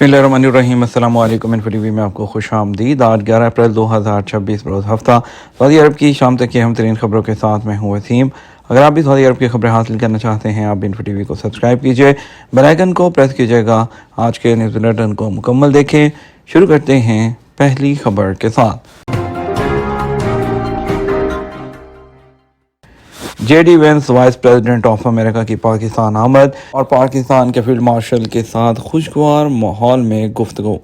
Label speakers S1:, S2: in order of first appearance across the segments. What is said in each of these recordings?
S1: बिस्मिल्लाहिर्रहमानिर्रहीम। अस्सलाम वालेकुम। इन्फो टीवी में आपको खुश आमदीद। आज 11 अप्रैल 2026 रोज़ हफ्ता सऊदी अरब की शाम तक की अहम तरीन खबरों के साथ मैं हूँ वसीम। अगर आप भी सऊदी अरब की खबरें हासिल करना चाहते हैं, आप इन्फो टीवी को सब्सक्राइब कीजिए, बेल आइकन को प्रेस कीजिएगा। आज के न्यूज़ बुलेटिन को मुकम्मल देखें। शुरू करते हैं पहली खबर के साथ। JD Vance vice president of America की पाकिस्तान आमद और पाकिस्तान के फील्ड मार्शल के साथ खुशगवार माहौल में गुफ्तगू।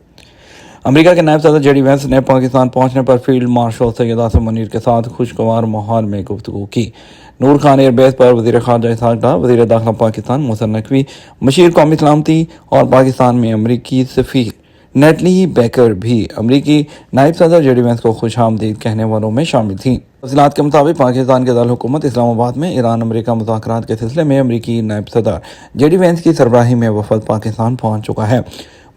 S1: अमेरिका के नायब सदर जेडी वेंस ने पाकिस्तान पहुंचने पर फील्ड मार्शल सैयद आसिम मुनीर के साथ खुशगवार माहौल में गुफ्तगू की। नूर खान एयरबेस पर वज़ीर ख़ारजा इसहाक डार, वज़ीर दाखिला पाकिस्तान मोहसिन नकवी, मशीर कौमी सलामती और पाकिस्तान में अमरीकी सफ़ीर नेटली बेकर भी अमरीकी नायब सदर जेडी वेंस को खुश आमदीद कहने वालों में शामिल थी। तफसीलात के मुताबिक पाकिस्तान के दारुल हुकूमत इस्लामाबाद में ईरान अमेरिका मुज़ाकरात के सिलसिले में अमरीकी नायब सदर जेडी वेंस की सरबराही में वफद पाकिस्तान पहुंच चुका है।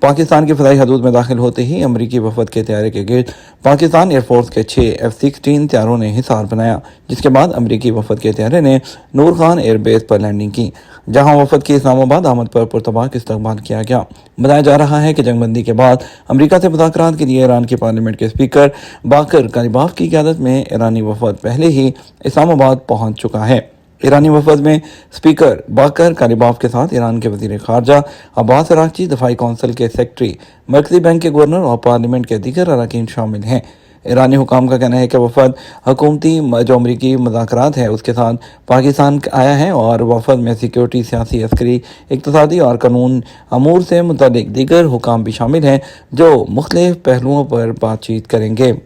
S1: पाकिस्तान की फ़िज़ाई हदूद में दाखिल होते ही अमरीकी वफद के तैयारे के गिर्द पाकिस्तान एयरफोर्स के 6 F-16 तैयारों ने हिसार बनाया, जिसके बाद अमरीकी वफद के तैयारे ने नूर खान एयरबेस पर लैंडिंग की, जहां वफद की इस्लामाबाद आमद पर पुरतबाक इस्तकबाल किया गया। बताया जा रहा है कि जंगबंदी के बाद अमरीका से मुज़ाकरात के लिए ईरान की पार्लियामेंट के स्पीकर बाकर कालिबाफ की क़यादत में ईरानी वफद पहले ही इस्लामाबाद पहुंच चुका है। ईरानी वफद में स्पीकर बाकर कालिबाफ के साथ ईरान के वज़ीर ख़ारजा अब्बास अराग़ची, दफ़ाई कौंसिल के सेक्रेटरी, मरकज़ी बैंक के गवर्नर और पार्लियामेंट के दीगर अरकान शामिल हैं। ईरानी हुकाम का कहना है कि वफद हुकूमती जो अमरीकी मुज़ाकरात है उसके साथ पाकिस्तान आया है और वफद में सिक्योरिटी, सियासी, अस्करी, इक़्तिसादी और कानून अमूर से मुतल्लिक़ दीगर हुकाम भी शामिल हैं जो मुख्तलिफ़ पहलुओं पर बातचीत करेंगे।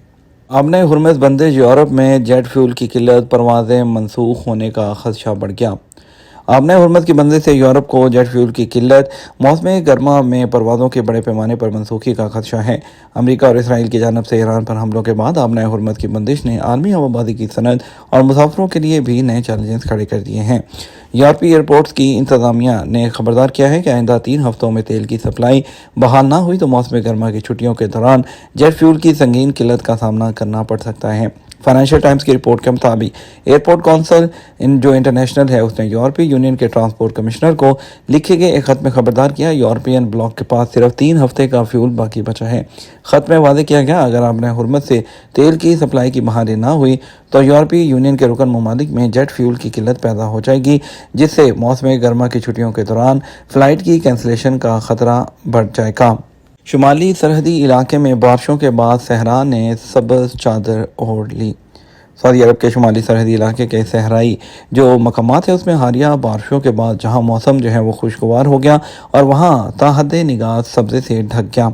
S1: आबने हुर्मुज़ बंदिश, यूरोप में जेट फ्यूल की किल्लत, परवाज़ें मनसूख होने का खदशा बढ़ गया। आबने हुर्मुज़ की बंदिश से यूरोप को जेट फ्यूल की किल्लत, मौसम गर्मा में परवाज़ों के बड़े पैमाने पर मनसूखी का खदशा है। अमेरिका और इसराइल की जानिब से ईरान पर हमलों के बाद आबने हुर्मुज़ की बंदिश ने आलमी हवाबाजी की सनत और मुसाफिरों के लिए भी नए चैलेंजेस खड़े कर दिए हैं। यूरोपीय एयरपोर्ट्स की इंतज़ामिया ने खबरदार किया है कि आइंदा 3 हफ्तों में तेल की सप्लाई बहाल ना हुई तो मौसम गर्मा की छुट्टियों के दौरान जेट फ्यूल की संगीन किल्लत का सामना करना पड़ सकता है। फाइनेंशियल टाइम्स की रिपोर्ट के मुताबिक एयरपोर्ट कौंसिल जो इंटरनेशनल है उसने यूरोपीय यूनियन के ट्रांसपोर्ट कमिश्नर को लिखे गए एक खत में खबरदार किया यूरोपियन ब्लॉक के पास सिर्फ 3 हफ्ते का फ्यूल बाकी बचा है। खत में वादे किया गया अगर आपने हुर्मुज़ से तेल की सप्लाई की बहाली ना हुई तो यूरोपीय यूनियन के रुकन ममालिक में जेट फ्यूल की किल्लत पैदा हो जाएगी, जिससे मौसम गर्मा की छुट्टियों के दौरान फ़्लाइट की कैंसलेशन का ख़तरा बढ़ जाएगा। शुमाली सरहदी इलाके में बारिशों के बाद सहरा ने सब्ज़ चादर ओढ़ ली। सऊदी अरब के शुमाली सरहदी इलाके के सहराई जो मकामात है उसमें हालिया बारिशों के बाद जहां मौसम जो है वो खुशगवार हो गया और वहां ताहद निगाह सब्ज़े से ढक गया।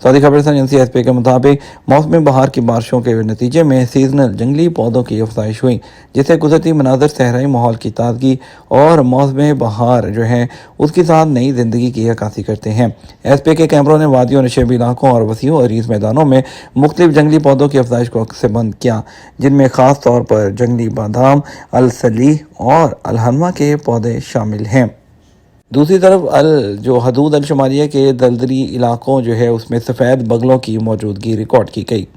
S1: सऊदी खबर एजेंसी एसपी के मुताबिक मौसम बहार की बारिशों के नतीजे में सीजनल जंगली पौधों की अफजाइश हुई, जिससे कुदरती मनाजर, सहराई माहौल की ताजगी और मौसम बहार जो है उसके साथ नई ज़िंदगी की अक्कासी करते हैं। एसपी के कैमरों ने वादियों, नशेबी इलाकों और वसीओ अरीज़ मैदानों में मुख्तलिफ जंगली पौधों की अफजाइश को अक्सबंद किया, जिनमें ख़ास तौर पर जंगली बादाम, अलसलीह और अलहनमा के पौधे शामिल हैं। दूसरी तरफ जो हदूद शुमालिया के दलदली इलाकों जो है उसमें सफ़ेद बगलों की मौजूदगी रिकॉर्ड की गई।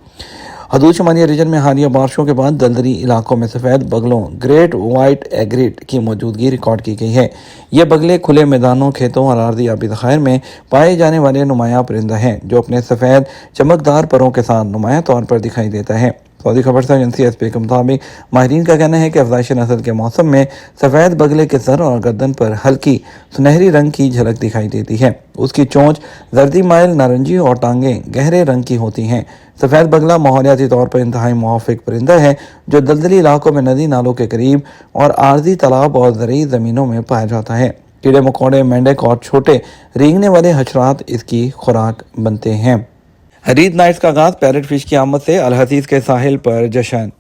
S1: हदूद शुमालिया रीजन में हालिया बारिशों के बाद दलदली इलाकों में सफ़ेद बगलों ग्रेट वाइट एग्रेट की मौजूदगी रिकॉर्ड की गई है। ये बगले खुले मैदानों, खेतों और आर्दी आबी ज़खायर में पाए जाने वाले नुमाया परिंदा हैं जो अपने सफ़ेद चमकदार परों के साथ नुमाया तौर पर दिखाई देता है। सऊदी खबर एजेंसी एसपी के मुताबिक माहिरीन का कहना है कि अफजाइश नस्ल के मौसम में सफ़ेद बगले के सर और गर्दन पर हल्की सुनहरी रंग की झलक दिखाई देती है। उसकी चोंच जर्दी माइल नारंगी और टांगें गहरे रंग की होती हैं। सफ़ेद बगला माहौलियाती तौर पर इंतहाई मुआफ़िक परिंदा है जो दलदली इलाकों में नदी नालों के करीब और आर्जी तालाब और ज़रई ज़मीनों में पाया जाता है। कीड़े मकोड़े, मेंढक और छोटे रेंगने वाले हशरात इसकी खुराक बनते हैं। हरीद नाइट्स का आगाज़, पैरेट फिश की आमद से अल हसीस के साहिल पर जश्न।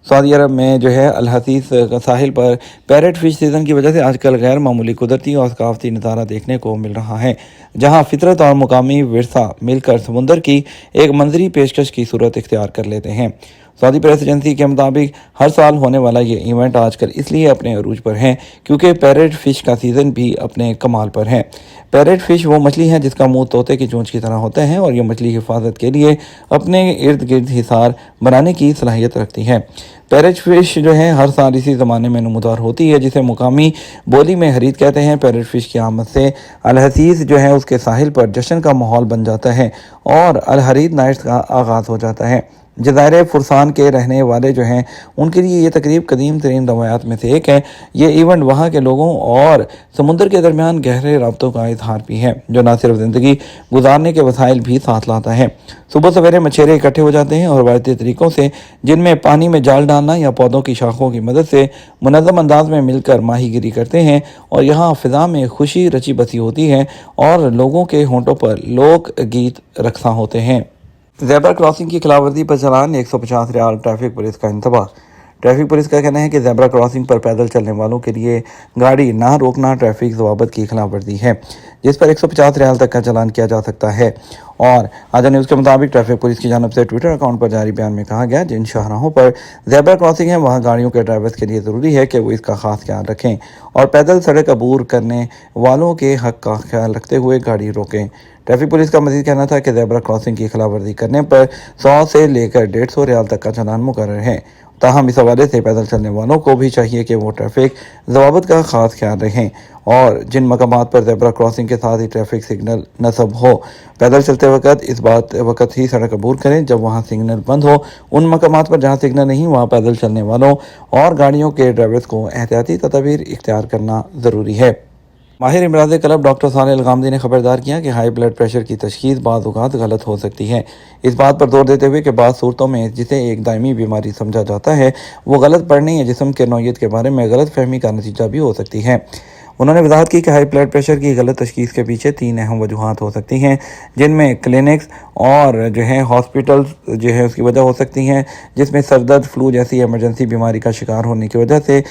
S1: सऊदी अरब में जो है अल हसीस साहिल पर पैरेट फिश सीज़न की वजह से आजकल गैर मामूली कुदरती और सकाफती नज़ारा देखने को मिल रहा है, जहां फितरत और मुकामी विरसा मिलकर समुंदर की एक मंजरी पेशकश की सूरत इख्तियार कर लेते हैं। سعودی پریس ایجنسی کے مطابق ہر سال ہونے والا یہ ایونٹ آج کل اس لیے اپنے عروج پر ہے کیونکہ پیرٹ فش کا سیزن بھی اپنے کمال پر ہے۔ پیرٹ فش وہ مچھلی ہے جس کا منہ طوطے کی چونچ کی طرح ہوتا ہے اور یہ مچھلی حفاظت کے لیے اپنے ارد گرد حصار بنانے کی صلاحیت رکھتی ہے۔ پیرٹ فش جو ہے ہر سال اسی زمانے میں نمودار ہوتی ہے جسے مقامی بولی میں حرید کہتے ہیں۔ پیرٹ فش کی آمد سے الحسیس جو ہے اس کے ساحل پر جشن کا ماحول بن جاتا ہے اور الحرید نائٹس کا آغاز ہو جاتا ہے۔ جزائر فرسان کے رہنے والے جو ہیں ان کے لیے یہ تقریب قدیم ترین روایات میں سے ایک ہے۔ یہ ایونٹ وہاں کے لوگوں اور سمندر کے درمیان گہرے رابطوں کا اظہار بھی ہے جو نہ صرف زندگی گزارنے کے وسائل بھی ساتھ لاتا ہے۔ صبح سویرے مچھیرے اکٹھے ہو جاتے ہیں اور روایتی طریقوں سے جن میں پانی میں جال ڈالنا یا پودوں کی شاخوں کی مدد سے منظم انداز میں مل کر ماہی گیری کرتے ہیں اور یہاں فضا میں خوشی رچی بسی ہوتی ہے اور لوگوں کے ہونٹوں پر لوک گیت رقصاں ہوتے ہیں۔ زیبرا کراسنگ کی خلاف ورزی پر چلان 150 ریال، ٹریفک پولیس کا انتباہ۔ ٹریفک پولیس کا کہنا ہے کہ زیبرا کراسنگ پر پیدل چلنے والوں کے لیے گاڑی نہ روکنا ٹریفک ضوابط کی خلاف ورزی ہے جس پر 150 ریال تک کا چلان کیا جا سکتا ہے۔ اور آجا نیوز کے مطابق ٹریفک پولیس کی جانب سے ٹویٹر اکاؤنٹ پر جاری بیان میں کہا گیا جن شاہراہوں پر زیبرا کراسنگ ہے وہاں گاڑیوں کے ڈرائیورز کے لیے ضروری ہے کہ وہ اس کا خاص خیال رکھیں اور پیدل سڑک عبور کرنے والوں کے حق کا خیال رکھتے ہوئے گاڑی روکیں۔ ٹریفک پولیس کا مزید کہنا تھا کہ زیبرا کراسنگ کی خلاف ورزی کرنے پر 100 سے لے کر 150 ریال تک کا چلان مقرر ہے۔ تاہم اس حوالے سے پیدل چلنے والوں کو بھی چاہیے کہ وہ ٹریفک ضوابط کا خاص خیال رکھیں اور جن مقامات پر زیبرا کراسنگ کے ساتھ ہی ٹریفک سگنل نصب ہو پیدل چلتے وقت ہی سڑک عبور کریں۔ جب وہاں سگنل بند ہو ان مقامات پر جہاں سگنل نہیں وہاں پیدل چلنے والوں اور گاڑیوں کے ڈرائیورز کو احتیاطی تدابیر اختیار کرنا ضروری ہے۔ ماہر امراض قلب ڈاکٹر صالح الغامدی نے خبردار کیا کہ ہائی بلڈ پریشر کی تشخیص بعض اوقات غلط ہو سکتی ہے۔ اس بات پر زور دیتے ہوئے کہ بعض صورتوں میں جسے ایک دائمی بیماری سمجھا جاتا ہے وہ غلط پڑھنے یا جسم کے نوعیت کے بارے میں غلط فہمی کا نتیجہ بھی ہو سکتی ہے۔ انہوں نے وضاحت کی کہ ہائی بلڈ پریشر کی غلط تشخیص کے پیچھے 3 اہم وجوہات ہو سکتی ہیں جن میں کلینکس اور ہاسپٹلز اس کی وجہ ہو سکتی ہیں جس میں سر درد، فلو جیسی ایمرجنسی بیماری کا شکار ہونے کی وجہ سے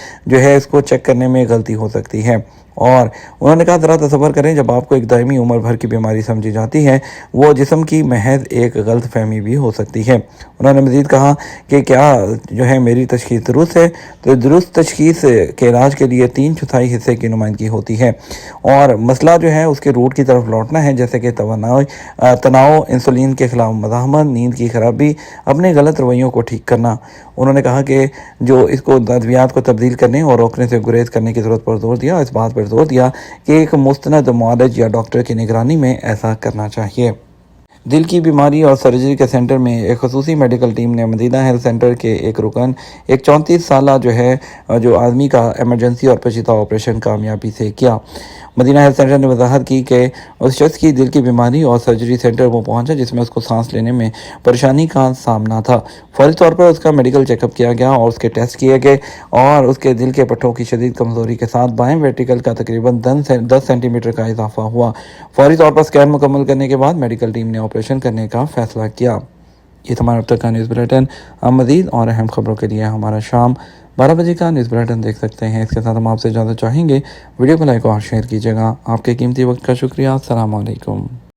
S1: اس کو چیک کرنے میں غلطی ہو سکتی ہے۔ اور انہوں نے کہا ذرا تصور کریں جب آپ کو ایک دائمی عمر بھر کی بیماری سمجھی جاتی ہے وہ جسم کی محض ایک غلط فہمی بھی ہو سکتی ہے۔ انہوں نے مزید کہا کہ کیا میری تشخیص درست ہے تو درست تشخیص کے علاج کے لیے 3/4 حصے کی نمائندگی ہوتی ہے اور مسئلہ اس کے روٹ کی طرف لوٹنا ہے جیسے کہ تناؤ، انسولین کے خلاف مزاحمت، نیند کی خرابی، اپنے غلط رویوں کو ٹھیک کرنا۔ انہوں نے کہا کہ اس کو ادویات کو تبدیل کرنے اور روکنے سے گریز کرنے کی ضرورت پر زور دیا، اس بات پر زور دیا کہ ایک مستند معالج یا ڈاکٹر کی نگرانی میں ایسا کرنا چاہیے۔ دل کی بیماری اور سرجری کے سینٹر میں ایک خصوصی میڈیکل ٹیم نے مدینہ ہیلتھ سینٹر کے ایک رکن 34 سالہ آدمی کا ایمرجنسی اور پیچیدہ آپریشن کامیابی سے کیا۔ مدینہ ہیلتھ سینٹر نے وضاحت کی کہ اس شخص کی دل کی بیماری اور سرجری سینٹر وہ پہنچا جس میں اس کو سانس لینے میں پریشانی کا سامنا تھا۔ فوری طور پر اس کا میڈیکل چیک اپ کیا گیا اور اس کے ٹیسٹ کیے گئے اور اس کے دل کے پٹھوں کی شدید کمزوری کے ساتھ بائیں وینٹریکل کا تقریباً 10 سینٹی میٹر کا اضافہ ہوا۔ فوری طور پر اسکین مکمل کرنے کے بعد میڈیکل ٹیم نے آپریشن کرنے کا فیصلہ کیا۔ یہ تمہارا اب تک کا نیوز بلیٹن۔ آپ مزید اور اہم خبروں کے لیے ہمارا شام 12 بجے کا نیوز بلیٹن دیکھ سکتے ہیں۔ اس کے ساتھ ہم آپ سے اجازت چاہیں گے، ویڈیو کو لائک اور شیئر کیجیے گا۔ آپ کے قیمتی وقت کا شکریہ۔ السلام علیکم۔